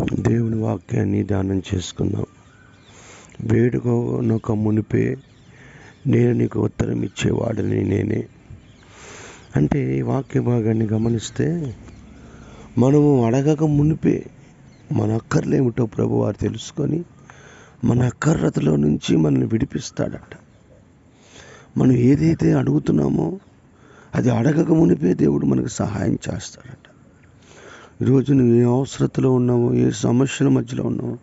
దేవుని వాక్యాన్ని ధ్యానం చేసుకుందాం. వేడుకొనక మునిపే నేను నీకు ఉత్తరం ఇచ్చేవాడిని నేనే. అంటే ఈ వాక్య భాగాన్ని గమనిస్తే మనము అడగక మునిపే మన అక్కర్లేమిటో ప్రభువారు తెలుసుకొని మన అక్కర్రతలో నుంచి మనల్ని విడిపిస్తాడట. మనం ఏదైతే అడుగుతున్నామో అది అడగక మునిపే దేవుడు మనకు సహాయం చేస్తాడట. ఈరోజు నువ్వు ఏ అవసరతలో ఉన్నావో, ఏ సమస్యల మధ్యలో ఉన్నావో,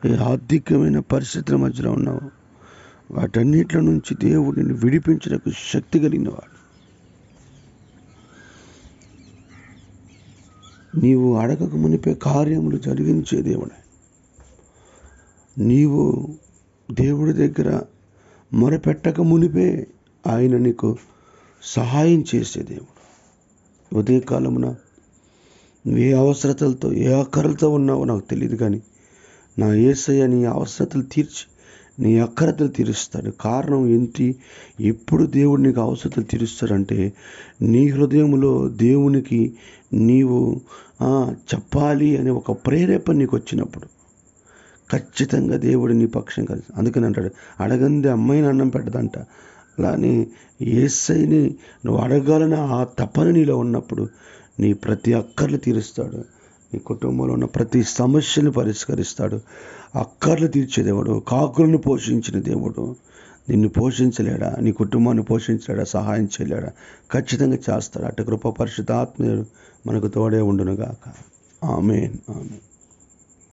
ఏ ఆర్థికమైన పరిస్థితుల మధ్యలో ఉన్నావో, వాటన్నిటిలో నుంచి దేవుడు నిన్ను విడిపించడానికి శక్తి కలిగినవాడు. నీవు అడగక మునిపే కార్యములు జరిగించే దేవుడే. నీవు దేవుడి దగ్గర మొరపెట్టక మునిపే ఆయన నీకు సహాయం చేసే దేవుడు. ఉదయకాలమున ఏ అవసరతలతో, ఏ అక్కరలతో ఉన్నావో నాకు తెలియదు, కానీ నా యేసయ్య నీ అవసరతలు తీర్చి నీ అక్కరతలు తీరుస్తాడు. కారణం ఏంటి? ఎప్పుడు దేవుడు నీకు అవసరతలు తీరుస్తాడంటే నీ హృదయంలో దేవునికి నీవు చెప్పాలి అనే ఒక ప్రేరేపణ నీకు వచ్చినప్పుడు ఖచ్చితంగా దేవుడు నీ పక్షం కలిసి. అందుకని అంటాడు, అడగంది అమ్మాయిని అన్నం పెట్టదంట. అలానే యేసయ్యని నువ్వు అడగాలని ఆ తపన నీలో ఉన్నప్పుడు నీ ప్రతి అక్కర్లు తీరుస్తాడు. నీ కుటుంబంలో ఉన్న ప్రతి సమస్యను పరిష్కరిస్తాడు. అక్కర్లు తీర్చే దేవుడు, కాకులను పోషించిన దేవుడు నిన్ను పోషించలేడా? నీ కుటుంబాన్ని పోషించలేడా? సహాయం చేయలేడా? ఖచ్చితంగా చేస్తాడు. అటు కృప పరిశుద్ధాత్మ మనకు తోడే ఉండునుగాక. ఆమేన్. ఆమేన్.